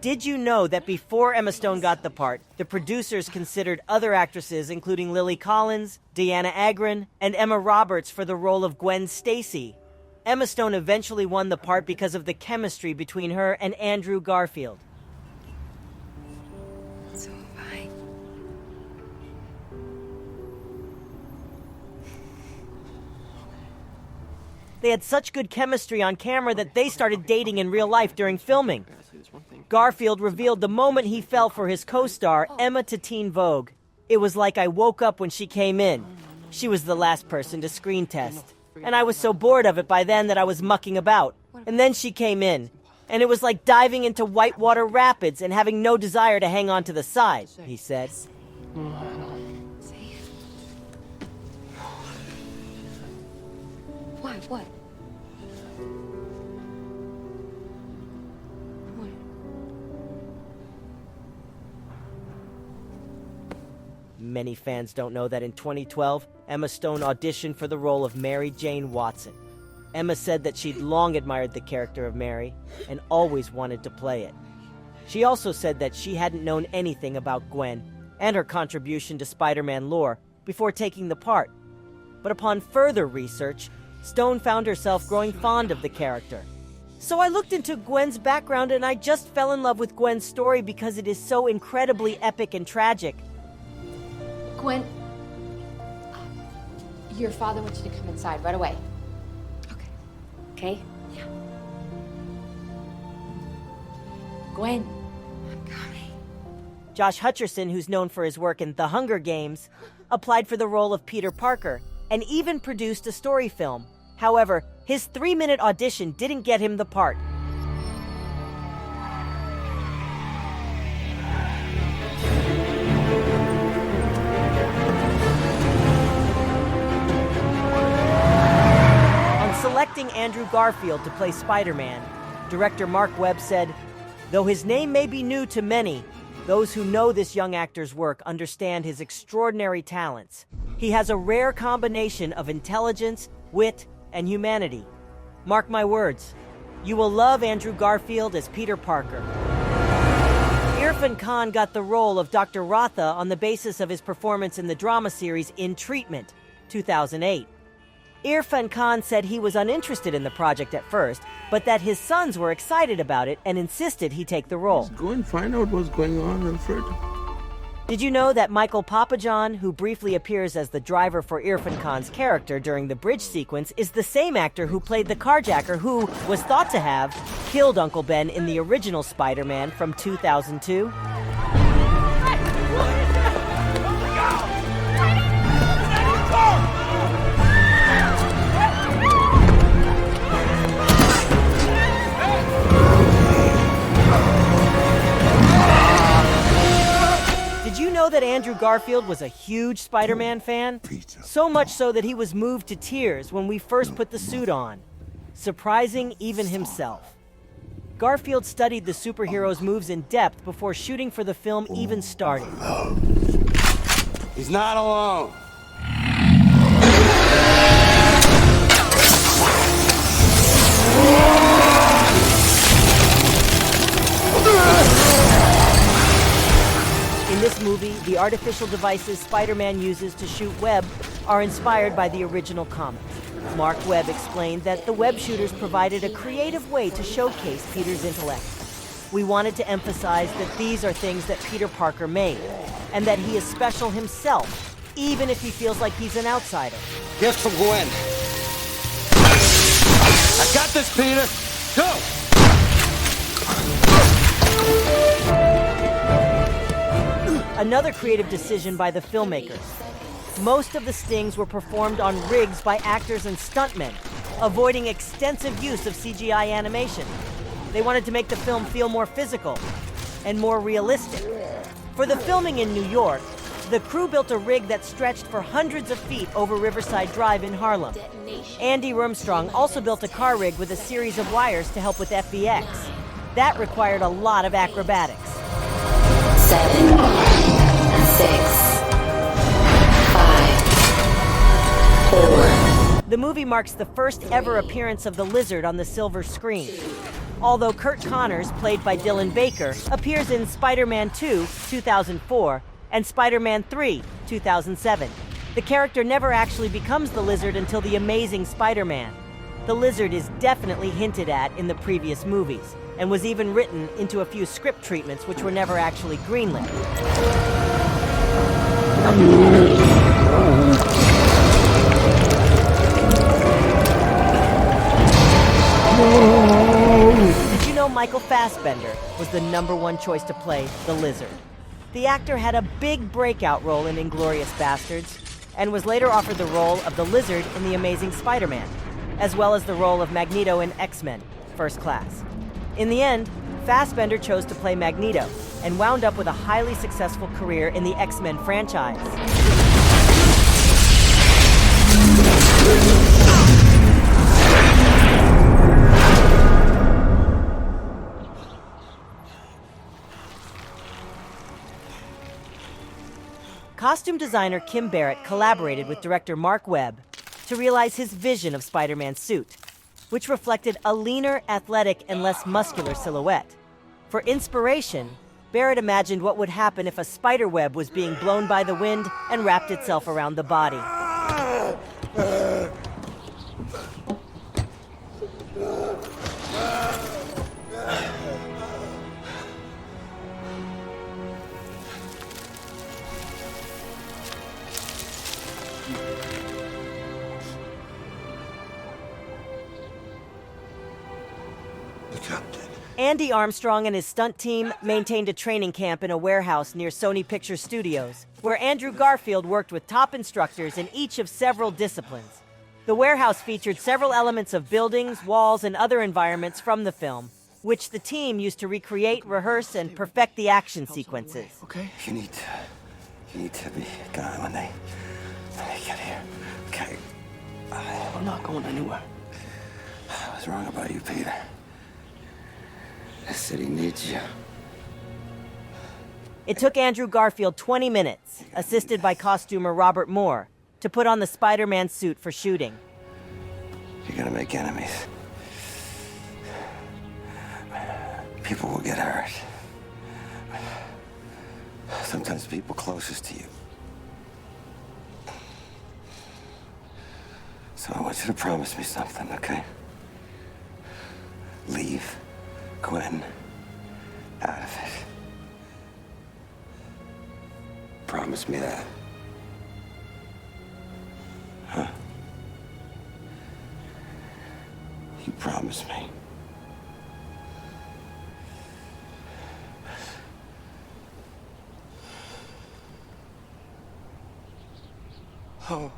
Did you know that before Emma Stone got the part, the producers considered other actresses, including Lily Collins, Deanna Agron, and Emma Roberts for the role of Gwen Stacy? Emma Stone eventually won the part because of the chemistry between her and Andrew Garfield. So have I. They had such good chemistry on camera that they started dating in real life during filming. Garfield revealed the moment he fell for his co-star, Emma, to Teen Vogue. It was like I woke up when she came in. She was the last person to screen test. And I was so bored of it by then that I was mucking about. And then she came in. And it was like diving into whitewater rapids and having no desire to hang on to the side, he said. Why? What? Many fans don't know that in 2012, Emma Stone auditioned for the role of Mary Jane Watson. Emma said that she'd long admired the character of Mary and always wanted to play it. She also said that she hadn't known anything about Gwen and her contribution to Spider-Man lore before taking the part. But upon further research, Stone found herself growing fond of the character. So I looked into Gwen's background and I just fell in love with Gwen's story because it is so incredibly epic and tragic. Gwen, your father wants you to come inside right away. Okay. Okay? Yeah. Gwen, I'm coming. Josh Hutcherson, who's known for his work in The Hunger Games, applied for the role of Peter Parker and even produced a story film. However, his 3-minute audition didn't get him the part. Selecting Andrew Garfield to play Spider-Man, director Mark Webb said, "Though his name may be new to many, those who know this young actor's work understand his extraordinary talents. He has a rare combination of intelligence, wit, and humanity. Mark my words, you will love Andrew Garfield as Peter Parker." Irfan Khan got the role of Dr. Ratha on the basis of his performance in the drama series In Treatment, 2008. Irfan Khan said he was uninterested in the project at first, but that his sons were excited about it and insisted he take the role. Let's go and find out what's going on, Alfred. Did you know that Michael Papajohn, who briefly appears as the driver for Irfan Khan's character during the bridge sequence, is the same actor who played the carjacker who was thought to have killed Uncle Ben in the original Spider-Man from 2002? Did you know that Andrew Garfield was a huge Spider-Man fan? So much so that he was moved to tears when we first put the suit on, surprising even himself. Garfield studied the superhero's moves in depth before shooting for the film even started. He's not alone. In this movie, the artificial devices Spider-Man uses to shoot Webb are inspired by the original comics. Mark Webb explained that the web shooters provided a creative way to showcase Peter's intellect. We wanted to emphasize that these are things that Peter Parker made, and that he is special himself, even if he feels like he's an outsider. Gift for Gwen. I got this, Peter. Go! Another creative decision by the filmmakers. Most of the stings were performed on rigs by actors and stuntmen, avoiding extensive use of CGI animation. They wanted to make the film feel more physical and more realistic. For the filming in New York, the crew built a rig that stretched for hundreds of feet over Riverside Drive in Harlem. Andy Rumstrong also built a car rig with a series of wires to help with FBX. That required a lot of acrobatics. 7, 6, 5, 4. The movie marks the first ever appearance of the Lizard on the silver screen. although Kurt Connors, played by Dylan Baker, appears in Spider-Man 2, 2004, and Spider-Man 3, 2007. The character never actually becomes the Lizard until The Amazing Spider-Man. The Lizard is definitely hinted at in the previous movies, and was even written into a few script treatments which were never actually greenlit. Did you know Michael Fassbender was the #1 choice to play the Lizard? The actor had a big breakout role in Inglourious Basterds, and was later offered the role of the Lizard in The Amazing Spider-Man, as well as the role of Magneto in X-Men: First Class. In the end, Fassbender chose to play Magneto, and wound up with a highly successful career in the X-Men franchise. Costume designer Kim Barrett collaborated with director Mark Webb to realize his vision of Spider-Man's suit, which reflected a leaner, athletic, and less muscular silhouette. For inspiration, Barrett imagined what would happen if a spider web was being blown by the wind and wrapped itself around the body. Andy Armstrong and his stunt team maintained a training camp in a warehouse near Sony Pictures Studios, where Andrew Garfield worked with top instructors in each of several disciplines. The warehouse featured several elements of buildings, walls, and other environments from the film, which the team used to recreate, rehearse, and perfect the action sequences. Okay. You need to be gone when they get here. Okay. I'm not going anywhere. I was wrong about you, Peter. This city needs you. It took Andrew Garfield 20 minutes, assisted by costumer Robert Moore, to put on the Spider-Man suit for shooting. You're gonna make enemies. People will get hurt. Sometimes people closest to you. So I want you to promise me something, okay? Leave Gwen out of it. Promise me that. Huh? You promise me. Oh.